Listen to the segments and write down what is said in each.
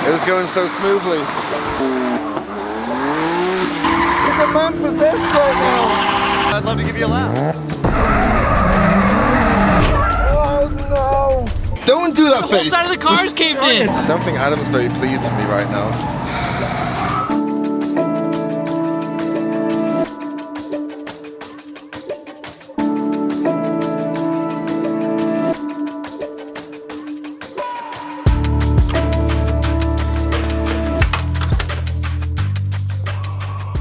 It was going so smoothly. Is a man possessed right now? I'd love to give you a lap. Oh no! Don't do that face! The side of the car's caved in! I don't think Adam's very pleased with me right now.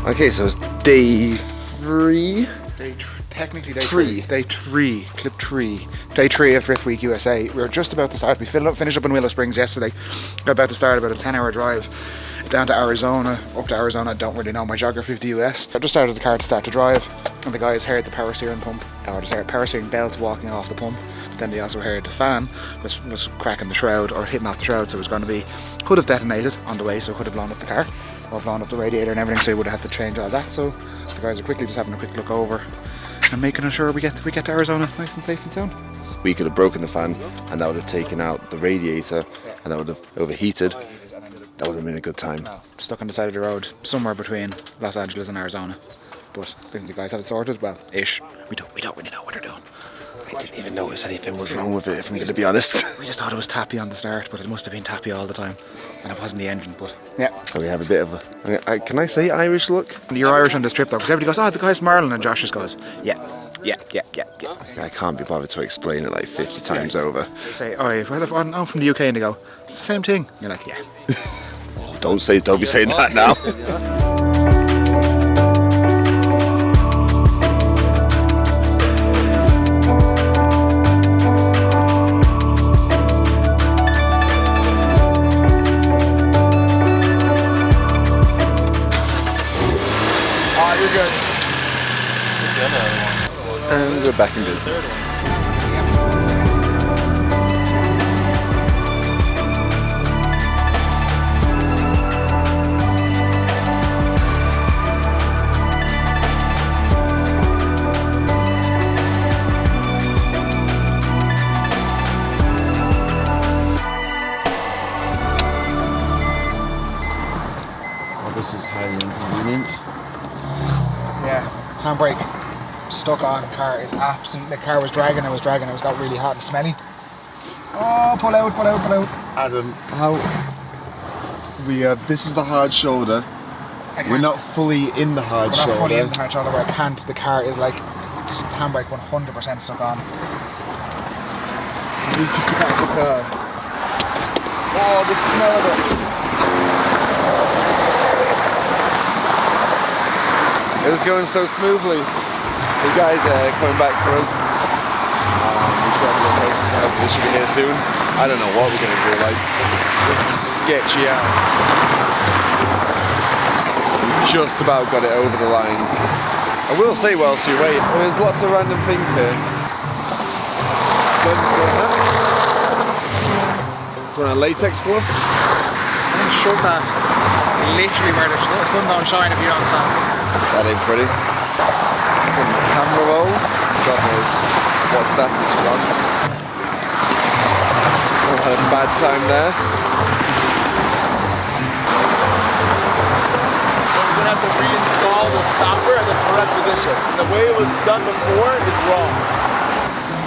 Okay, so it's day 3. Technically day 3. Day 3. Clip 3. Day 3 of Drift Week USA. We were just about to start. We finished up in Willow Springs yesterday. We're about to start about a 10-hour drive down to Arizona. Up to Arizona. I don't really know my geography of the US. I just started the car to start to drive, and the guys heard the power steering pump, or the power steering belt walking off the pump. But then they also heard the fan was cracking the shroud, or hitting off the shroud, so it was going to be, could have detonated on the way, so it could have blown up the car, or blown up the radiator and everything, so you would have had to change all that. So the guys are quickly just having a quick look over and making sure we get to Arizona nice and safe and sound. We could have broken the fan, and that would have taken out the radiator, and that would have overheated. That would have been a good time. No, stuck on the side of the road, somewhere between Los Angeles and Arizona. But I think the guys have it sorted, well, ish. We don't really know what they're doing. I didn't even notice anything was wrong with it, if I'm going to be honest. We just thought it was tappy on the start, but it must have been tappy all the time. And it wasn't the engine, but yeah. So we have a bit of a, can I say Irish look? You're Irish on this trip though, because everybody goes, oh, the guy's from Ireland, and Josh just goes, yeah. I can't be bothered to explain it like 50 times over. They say, oh, well, I'm from the UK, and they go, it's the same thing. And you're like, yeah. Don't be saying that now. And we're back in business. Oh, this is highly inconvenient. Yeah, handbrake stuck on. Car is absolutely. The car was dragging. It got really hot and smelly. Oh, pull out. Adam, how we this is the hard shoulder. We're not fully in the hard shoulder. Not fully in the hard shoulder where I can't. The car is like handbrake 100% stuck on. You need to get out of the car. Oh, the smell of it. It was going so smoothly. The guys are coming back for us. We should have the locations out. They should be here soon. I don't know what we're going to do. Like, this is sketchy out. We just about got it over the line. I will say, whilst we wait, there's lots of random things here. Want a latex glove? I'm going to shove that literally where the sun don't shine if you don't stop. That ain't pretty. Some camera roll. God knows what that is from. Someone had a bad time there. We're going to have to reinstall the stopper in the correct position. The way it was done before is wrong.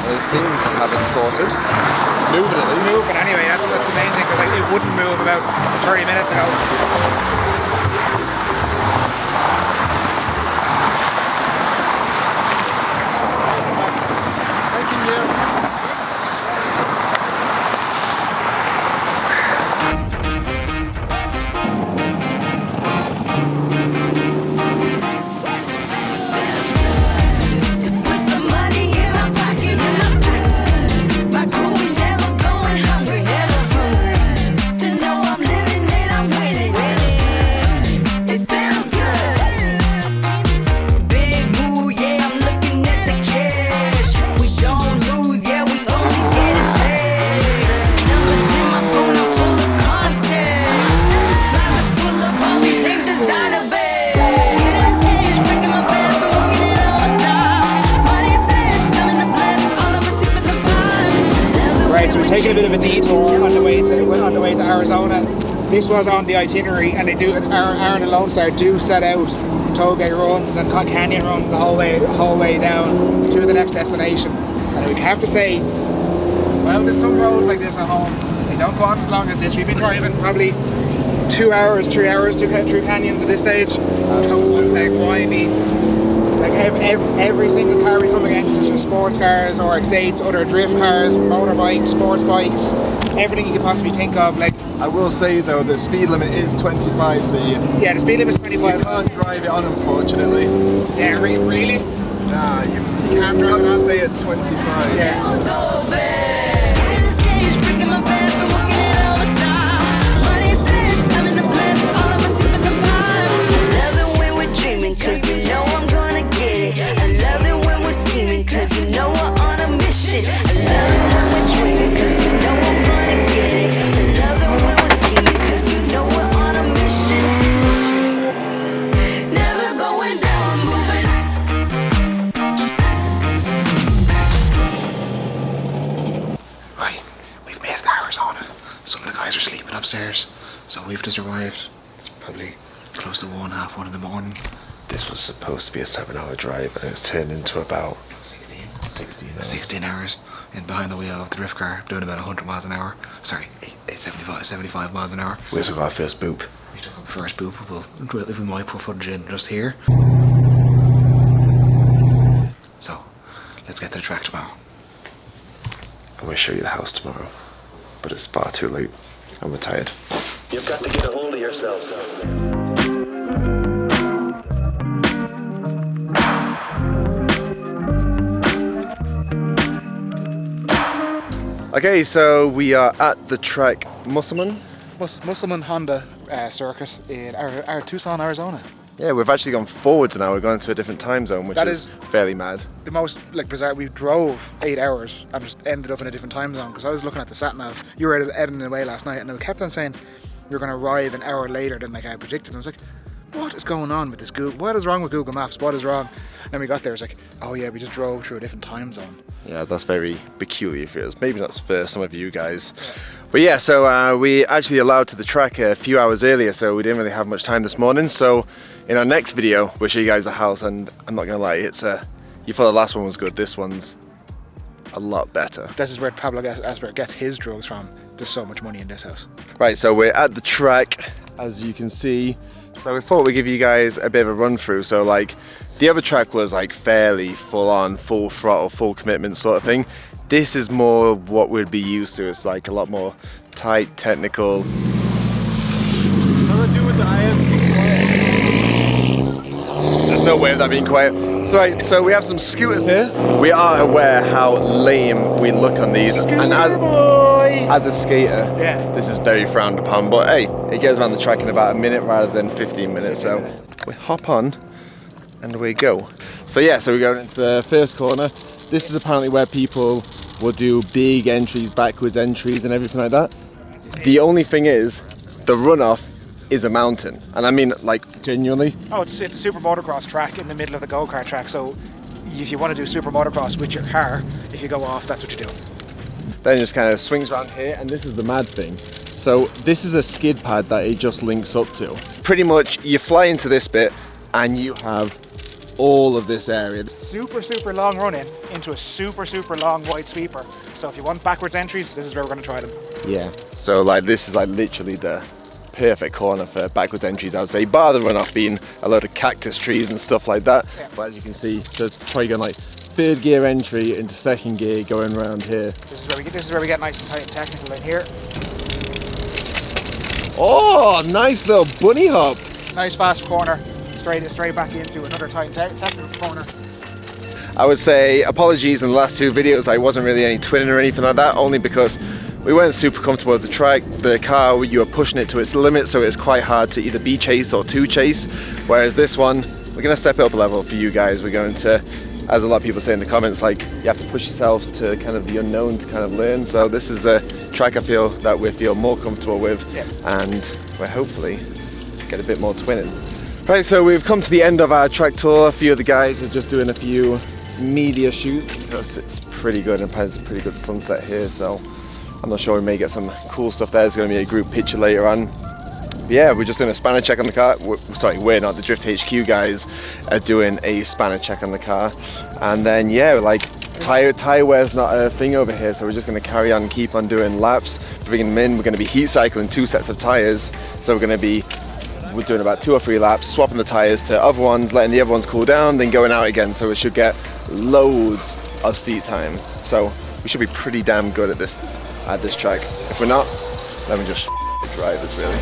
They seem to have it sorted. It's moving at least. It's moving anyway, that's the main thing, because like, it wouldn't move about 30 minutes ago. Taking a bit of a detour on the way to Arizona. this was on the itinerary, and they do, Aaron and Lone Star do set out tollgate runs and canyon runs the whole way down to the next destination. And we have to say, well, there's some roads like this at home. They don't go on as long as this. We've been driving probably 2 hours, 3 hours through canyons at this stage. Like windy. Like every single car we come against is just sports cars, or RX-8s, other drift cars, motorbikes, sports bikes, everything you could possibly think of. Like, I will say though, the speed limit is 25, so yeah, the speed limit is 25. You can't drive it on, unfortunately. Yeah, really? Nah, you can't drive it on. Stay at 25. Yeah. Cause you know I'm gonna get it. I love it when we're scheming, cause you know we're on a mission. I love it when we're dreaming, cause you know I'm gonna get it. I love it when we're scheming, cause you know we're on a mission. Never going down, moving. Right, we've made it to Arizona. Some of the guys are sleeping upstairs, so we've just arrived. It's probably close to 1:30 in the morning. This was supposed to be a 7-hour drive, and it's turned into about 16 hours in behind the wheel of the drift car, doing about 100 miles an hour. Sorry, 75 miles an hour. we also got our first boop. We took our first boop. We might put footage in just here. So, let's get to the track tomorrow. I'm going to show you the house tomorrow, but it's far too late. I'm retired. You've got to get a hold of yourself. Okay, so we are at the track Musselman. Musselman Honda Circuit in Tucson, Arizona. Yeah, we've actually gone forwards now. We're going to a different time zone, which is fairly mad. The most bizarre. We drove 8 hours and just ended up in a different time zone, because I was looking at the sat nav. You were editing away last night, and it kept on saying you're going to arrive an hour later than like I predicted. And I was like, what is going on with this Google? What is wrong with Google Maps? What is wrong? And then we got there, it's like, oh yeah, we just drove through a different time zone. Yeah, that's very peculiar for us. Maybe not for some of you guys. Yeah. But yeah, so we actually allowed to the track a few hours earlier, so we didn't really have much time this morning. So in our next video, we'll show you guys the house, and I'm not gonna lie, it's you thought the last one was good, this one's a lot better. This is where Pablo Esper gets his drugs from. There's so much money in this house. Right, so we're at the track, as you can see. So we thought we'd give you guys a bit of a run through. So like, the other track was like fairly full on, full throttle, full commitment sort of thing. This is more what we'd be used to. It's like a lot more tight, technical. Nothing to do with the There's no way of that being quiet. So we have some scooters here. We are aware how lame we look on these. And as a skater, yeah, this is very frowned upon. But hey, it goes around the track in about a minute rather than 15 minutes. So we hop on and we go. So yeah, so we're going into the first corner. This is apparently where people will do big entries, backwards entries and everything like that. The only thing is, the runoff is a mountain. And I mean, like, genuinely. Oh, it's a super motocross track in the middle of the go-kart track. So if you want to do super motocross with your car, if you go off, that's what you do. Then it just kind of swings around here, and this is the mad thing. So this is a skid pad that it just links up to. Pretty much, you fly into this bit, and you have all of this area. Super long run-in into a super long wide sweeper. So if you want backwards entries, this is where we're going to try them. Yeah, so like this is like literally the perfect corner for backwards entries, I would say, bar the runoff being a load of cactus trees and stuff like that. Yeah. But as you can see, so probably going like third gear entry into second gear going around here. This is where we get nice and tight and technical in here. Oh, nice little bunny hop. Nice fast corner, straight back into another tight technical corner. I would say apologies in the last two videos, I wasn't really any twinning or anything like that, only because we weren't super comfortable with the track. The car, you were pushing it to its limit, so it's quite hard to either be chased or to chase. Whereas this one, we're going to step it up a level for you guys. We're going to, as a lot of people say in the comments, like, you have to push yourselves to kind of the unknown to kind of learn. So this is a track I feel that we feel more comfortable with, and we're hopefully get a bit more twinning. Right, so we've come to the end of our track tour. A few of the guys are just doing a few media shoots because it's pretty good, and it's a pretty good sunset here, so I'm not sure, we may get some cool stuff there. There's going to be a group picture later on. Yeah, we're just doing a spanner check on the car. We're not, the Drift HQ guys are doing a spanner check on the car. And then, yeah, like, tire wear's not a thing over here, so we're just going to carry on, keep on doing laps, bringing them in. We're going to be heat cycling 2 sets of tires, so we're doing about 2 or 3 laps, swapping the tires to other ones, letting the other ones cool down, then going out again. So we should get loads of seat time. So we should be pretty damn good at this track. If we're not, then we just drivers really.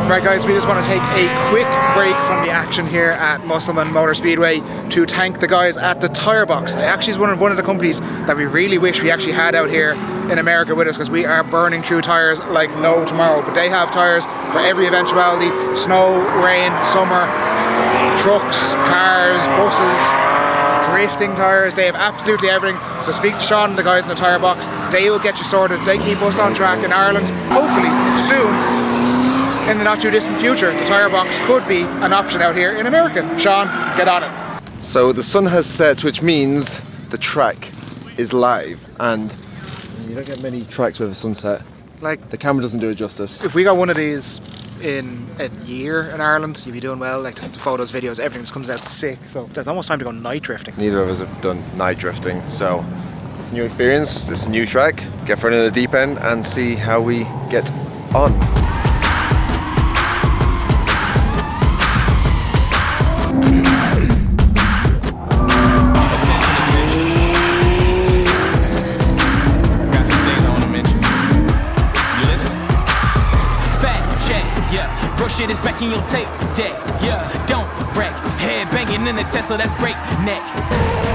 Right guys, we just want to take a quick break from the action here at Musselman Motor Speedway to thank the guys at the Tire Box. I actually is one of the companies that we really wish we actually had out here in America with us, because we are burning through tires like no tomorrow. But they have tires for every eventuality: snow, rain, summer, trucks, cars, buses, drifting tires. They have absolutely everything. So speak to Sean and the guys in the Tire Box. They will get you sorted. They keep us on track in Ireland. Hopefully soon, in the not too distant future, the Tire Box could be an option out here in America. Sean, get on it. So the sun has set, which means the track is live, and you don't get many tracks with a sunset. Like, the camera doesn't do it justice. if we got one of these in a year in Ireland, you'd be doing well. Like the photos, videos, everything just comes out sick. So there's almost time to go night drifting. Neither of us have done night drifting, so it's a new experience, it's a new track. Get thrown in the deep end and see how we get on. Shit is back in your tape deck, yeah, don't wreck. Head banging in the Tesla, that's break neck.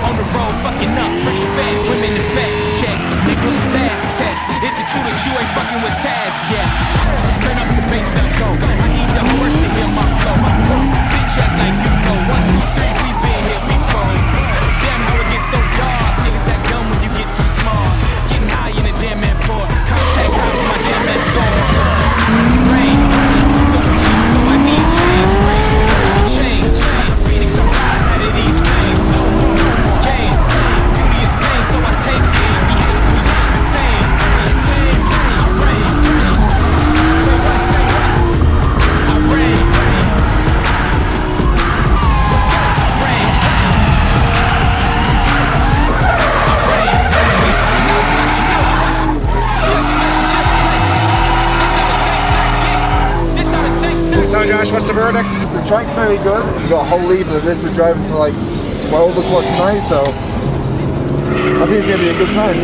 On the road, fucking up, pretty fat, women in fat checks. Nigga, last test, it's the truth that you ain't fucking with Taz, yes. Turn up the bass, now go. I need the horse to hear my flow. Bitch, act like you go. 1, 2, 3, we been here before. Damn, how it gets so dark. Niggas act dumb when you get too small. Getting high in the damn man for contact time for my damn man score. Rain. Phoenix, I'm rise out of these flames. Games, beauty is pain, so I take aim. The same. I reign. Say what? I reign. Let's go. I reign. No pressure. Just pleasure. This how the thanks I get. So Josh, what's the verdict? The track's very good. We've got a whole evening of this. We're driving till like 12 o'clock tonight, so I think it's going to be a good time.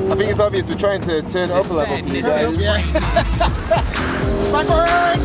I think it's obvious we're trying to turn it up a level for you guys. Backwards!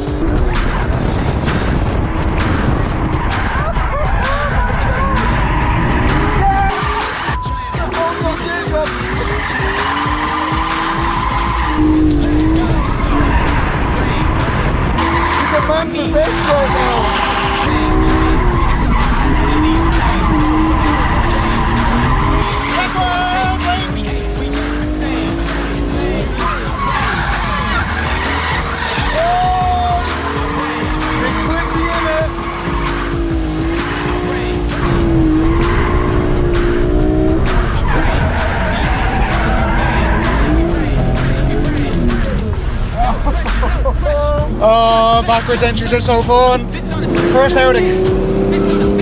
backwards entries are so fun. First outing.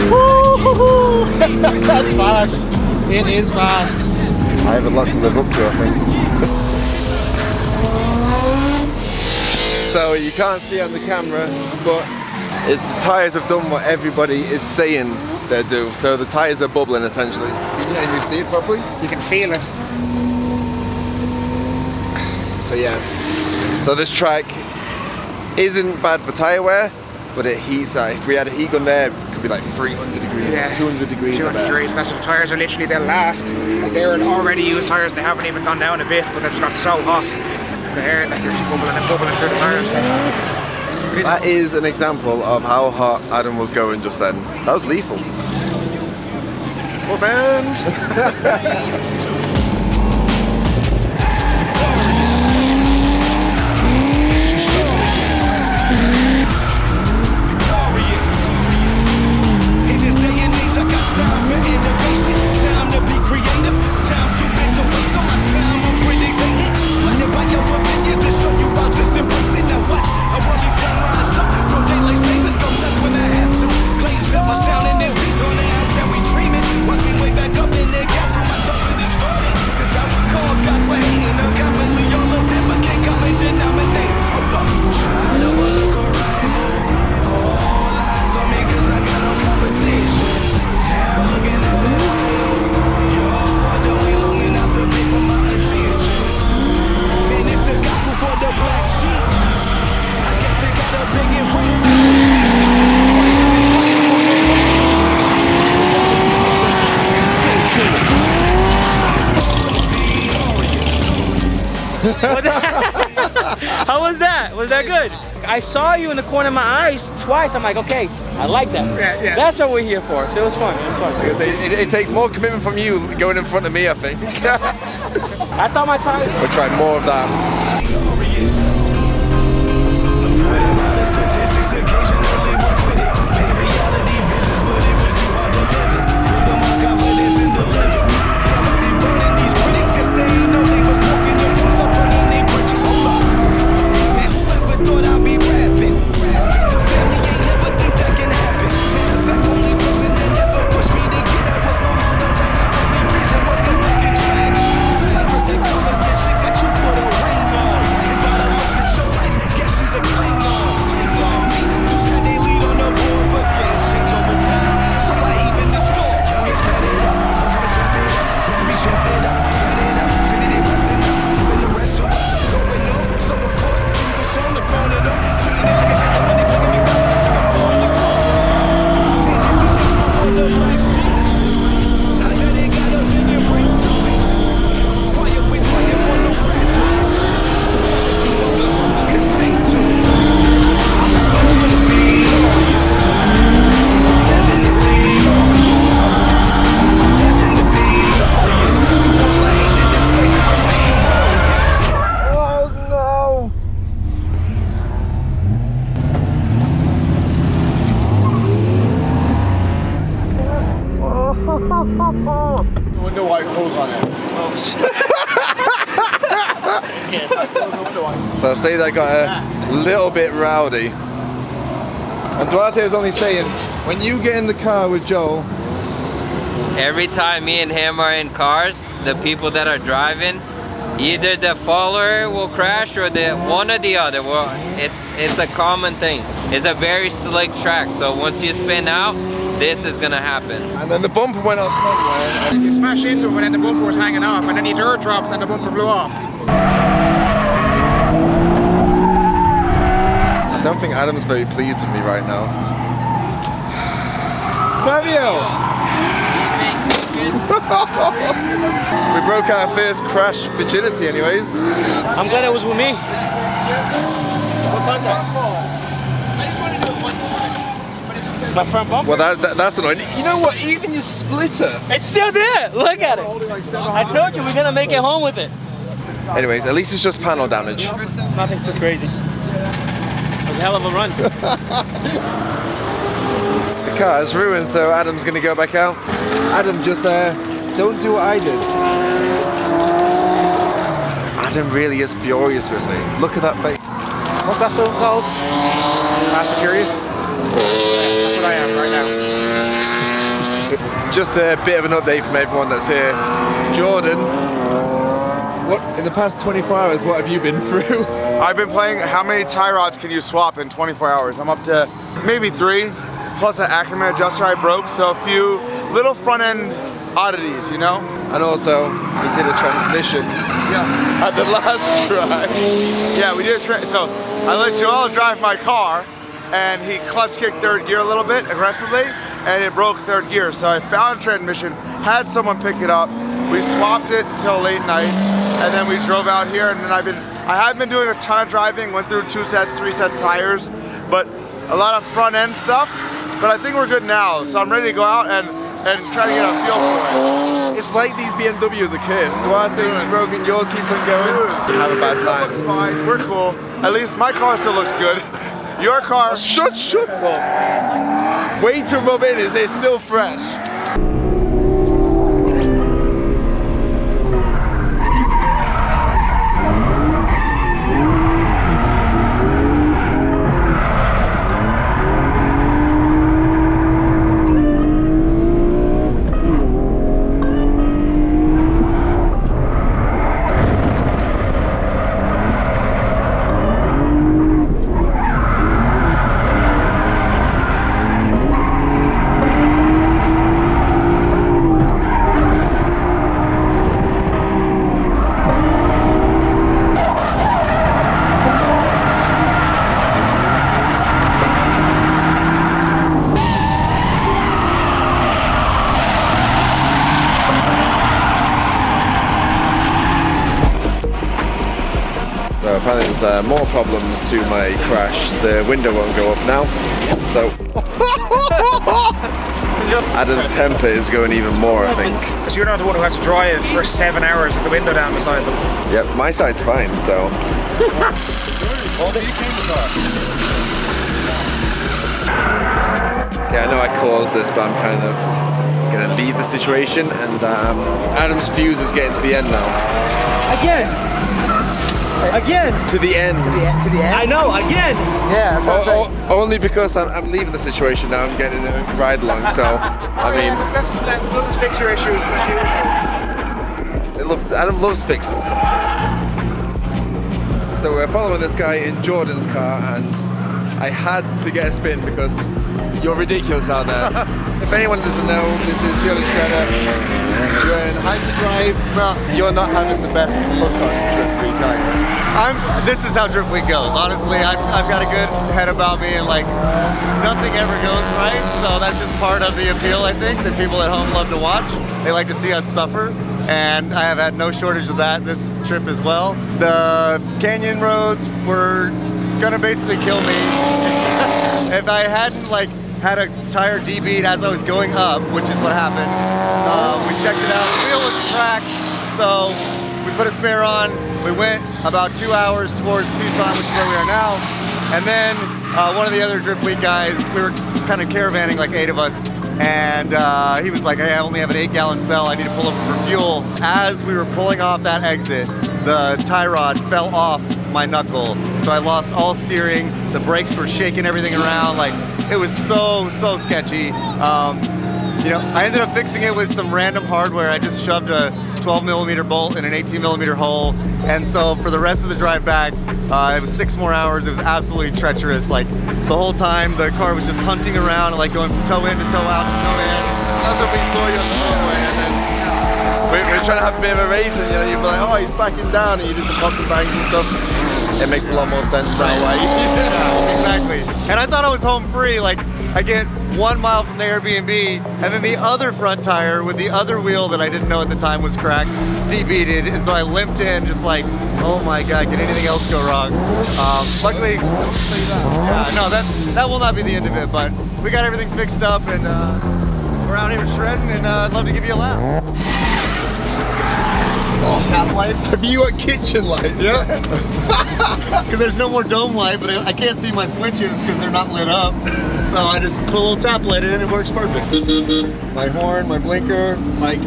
Woo-hoo-hoo. That's fast. It is fast. I have a lot to live up to, I think. So you can't see on the camera, but the tyres have done what everybody is saying they do. So the tyres are bubbling essentially. And you see it properly? You can feel it. So yeah. So this track isn't bad for tyre wear, but it heats. If we had a heat gun there, it could be like 300 degrees, Yeah. 200 degrees. 200 degrees. That's what the tyres are literally, they'll last. Like they're already used tyres, they haven't even gone down a bit, but they've just got so hot. The air, like they're just bubbling and bubbling through the tyres. That is an example of how hot Adam was going just then. That was lethal. Up and In this day and age, I got time for innovation, time to be creative, time to make the way. So my time on critics hating, flooded by your opinions to show you I'll just embrace it. Now watch, I want these sunrise up, no daylight savings, go nuts when I have to. Glaze built my sound in this piece on the house that we dreaming. Watch me way back up in their gas when my thoughts are distorted. Cause I recall guys were hating, uncommonly all of them became common denominators. Hold up, try to look a rival, all eyes on me cause I got no competition. Now looking at it, you're done way long enough to pay for my attention. Man, it's the gospel for the black sheep. I guess it got a banging ring to it. How was that? Was that good? I saw you in the corner of my eyes twice. I'm like, okay, I like that. Yeah. That's what we're here for. So it was fun. It was fun. It takes more commitment from you going in front of me, I think. I thought my time. We'll try more of that. I wonder why it goes on it. So I say that got a little bit rowdy. And Duarte was only saying, when you get in the car with Joel, every time me and him are in cars, the people that are driving, either the follower will crash or the one or the other. Well, it's a common thing. It's a very slick track, so once you spin out, this is gonna happen. and then the bumper went off somewhere. you smash into him and then the bumper was hanging off and then you dirt dropped and then the bumper flew off. I don't think Adam's very pleased with me right now. Fabio! We broke our first crash virginity anyways. I'm glad it was with me. What contact? My front bumper. Well, that's annoying. You know what? Even your splitter. It's still there. Look at it. I told you we're gonna make it home with it. Anyways, at least it's just panel damage. It's nothing too crazy. It was a hell of a run. The car is ruined, so Adam's gonna go back out. Adam, just don't do what I did. Adam really is furious with me. Look at that face. What's that film called? Fast and Furious? That's what I am right now. Just a bit of an update from everyone that's here. Jordan, what in the past 24 hours, what have you been through? I've been playing, how many tie rods can you swap in 24 hours? I'm up to maybe 3, plus an Ackerman adjuster I broke, so a few little front end oddities, you know? And also, he did a transmission at the last try. Yeah, we did so I let Joel drive my car, and he clutch kicked third gear a little bit aggressively, and it broke third gear. So I found transmission, had someone pick it up, we swapped it till late night, and then we drove out here, and then I have been doing a ton of driving, went through 2 sets, 3 sets tires, but a lot of front end stuff, but I think we're good now, so I'm ready to go out and try to get a feel for it. It's like these BMWs are cursed. Duarte's is broken, yours keeps on going. You have a bad time. It's fine, we're cool. At least my car still looks good. Your car, Shut up. Wait to rub in, is it still fresh? So apparently there's more problems to my crash. The window won't go up now. So Adam's temper is going even more, I think. Because you're not the one who has to drive for 7 hours with the window down beside them. Yep, my side's fine, so. Okay, I know I caused this, but I'm kind of gonna leave the situation, and Adam's fuse is getting to the end now. Again. To the end. To the end? I know, again. Yeah, that's what I'm saying. Only because I'm leaving the situation now. I'm getting a ride along, so I mean. Let's just fix your issues. Adam loves fixing stuff. So we're following this guy in Jordan's car, and I had to get a spin because you're ridiculous out there. If anyone doesn't know, this is the other shredder. You're in hyperdrive. You're not having the best look on Drift Week, are you? This is how Drift Week goes. Honestly, I've got a good head about me, and like nothing ever goes right. So that's just part of the appeal, I think, that people at home love to watch. They like to see us suffer, and I have had no shortage of that this trip as well. The canyon roads were gonna basically kill me if I hadn't like had a tire debeat as I was going up, which is what happened. We checked it out. The wheel was cracked, so we put a spare on. We went about 2 hours towards Tucson, which is where we are now. And then one of the other Drift Week guys, we were kind of caravanning, like 8 of us, and he was like, hey, I only have an 8-gallon cell, I need to pull over for fuel. As we were pulling off that exit, the tie rod fell off my knuckle, so I lost all steering. The brakes were shaking everything around, like it was so sketchy. You know, I ended up fixing it with some random hardware. I just shoved a 12mm bolt in an 18mm hole, and so for the rest of the drive back, it was 6 more hours. It was absolutely treacherous. Like the whole time, the car was just hunting around and like going from toe in to toe out to toe in. That's when we saw you on the highway, and then we're trying to have a bit of a race, and you know, you're like, oh, he's backing down, and you do some pops and bangs and stuff. It makes a lot more sense that way. Yeah, exactly. And I thought I was home free. Like I get 1 mile from the Airbnb, and then the other front tire with the other wheel that I didn't know at the time was cracked, debeated, and so I limped in just like, oh my God, can anything else go wrong? Luckily, yeah, no, that will not be the end of it, but we got everything fixed up, and we're out here shredding, and I'd love to give you a lap. Oh, tap lights? Have you got kitchen lights? Yeah. Because there's no more dome light, but I can't see my switches because they're not lit up. So I just put a little tap light in and it works perfect. My horn, my blinker, like,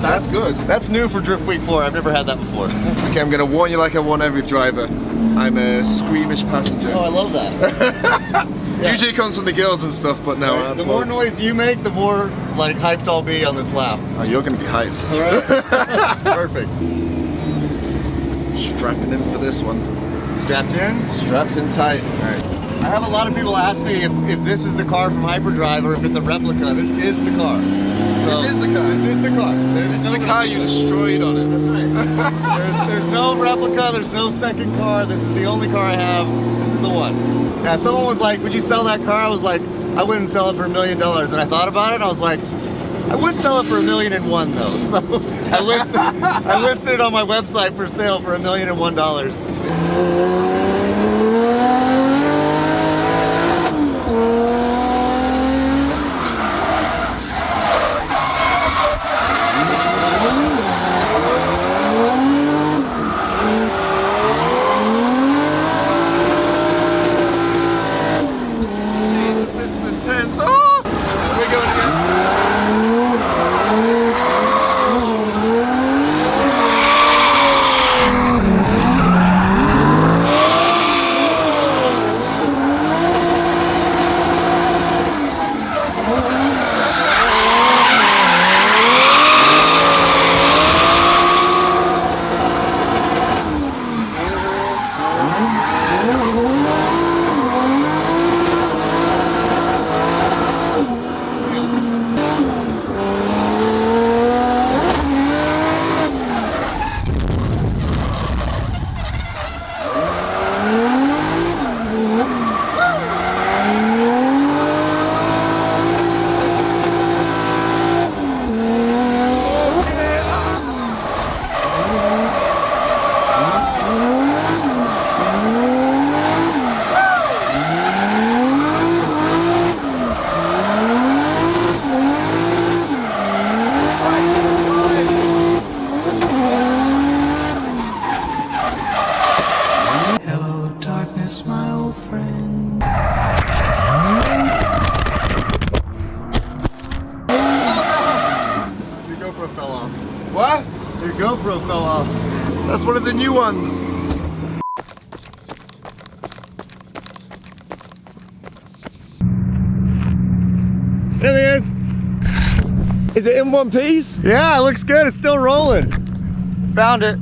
that's good. That's new for Drift Week 4. I've never had that before. Okay, I'm gonna warn you like I warn every driver. I'm a squeamish passenger. Oh, I love that. Usually it comes from the girls and stuff, but no. Right. The more noise you make, the more like hyped I'll be on this lap. Oh, you're gonna be hyped. All right. Perfect. Strapping in for this one. Strapped in? Strapped in tight. All right. I have a lot of people ask me if this is the car from Hyperdrive or if it's a replica. This is the car. So, this is the car. This is the car. This is the car you destroyed on it. That's right. there's no replica. There's no second car. This is the only car I have. This is the one. Yeah. Someone was like, "Would you sell that car?" I was like, "I wouldn't sell it for $1 million." And I thought about it. And I was like, I would sell it for $1,000,001 though. So I listed it on my website for sale for $1,001. What? Your GoPro fell off. That's one of the new ones. There he is. Is it in one piece? Yeah, it looks good. It's still rolling. Found it.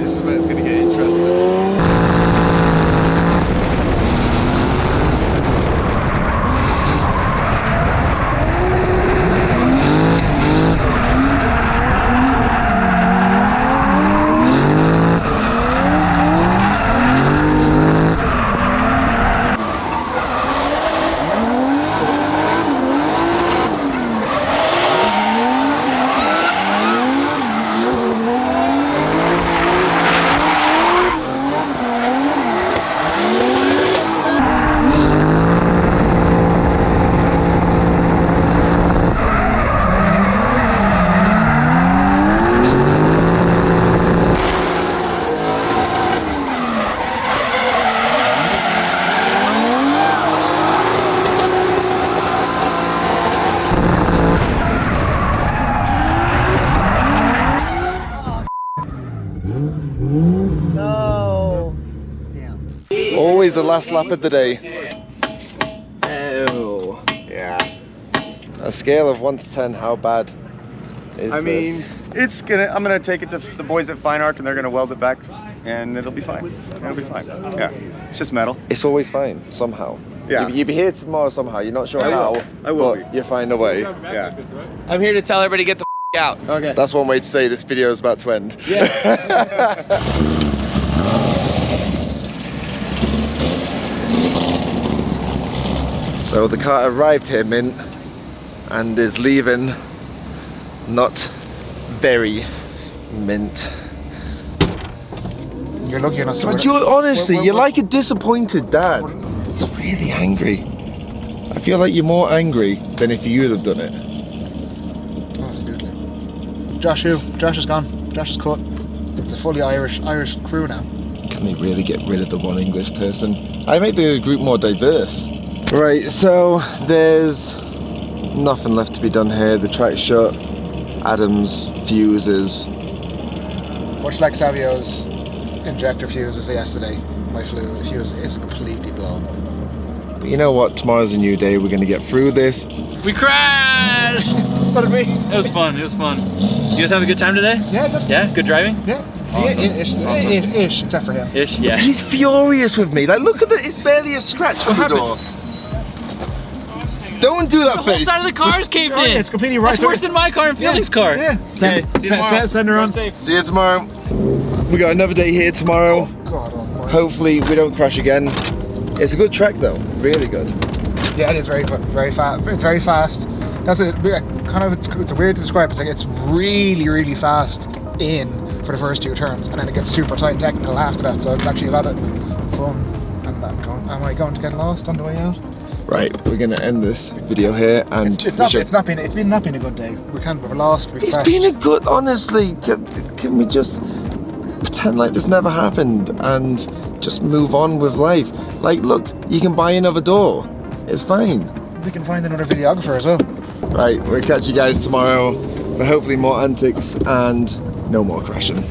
This is where it's going to get interesting. Always the last lap of the day. Oh. Yeah. A scale of 1 to 10, how bad is I mean, this? it's gonna. I'm gonna take it to the boys at Fine Arc, and they're gonna weld it back, and it'll be fine. It'll be fine. Yeah. It's just metal. It's always fine, somehow. Yeah. You'll be here tomorrow somehow, you're not sure how, I will but you find a way. Yeah. I'm here to tell everybody to get the out. Okay. That's one way to say this video is about to end. Yeah. So the car arrived here mint and is leaving not very mint. You're lucky enough to. God, you're honestly, you're like a disappointed dad. He's really angry. I feel like you're more angry than if you would have done it. Oh, absolutely. Josh who? Josh is gone. Josh is cut. It's a fully Irish crew now. Can they really get rid of the one English person? I make the group more diverse. Right, so there's Nothing left to be done here. The track's shut. Adams fuses. Much like Savio's injector fuses yesterday, my fuse is completely blown. But you know what? Tomorrow's a new day. We're going to get through this. We crashed! So did we. It was fun, it was fun. You guys have a good time today? Yeah, good. Yeah, good driving? Yeah. Awesome. Ish, except for him. Ish, yeah. He's furious with me. Like, look at it. It's barely a scratch on the door. Don't do that The face. whole side of the car's caved in. It's completely right. That's worse than my car and Fielding's car. Yeah. Okay, see you tomorrow. Send her on. See you tomorrow. We got another day here tomorrow. God, oh my. Hopefully we don't crash again. It's a good track though. Really good. Yeah, it is very good. Very fast. It's very fast. That's it. Kind of. It's weird to describe. It's like it's really, really fast in for the first 2 turns, and then it gets super tight and technical after that. So it's actually a lot of fun. And am I going to get lost on the way out? Right, we're gonna end this video here, and It's not been a good day. We're lost. it's been a good. Honestly, can we just pretend like this never happened and just move on with life? Like, look, you can buy another door. It's fine. We can find another videographer as well. Right, we'll catch you guys tomorrow for hopefully more antics and no more crashing.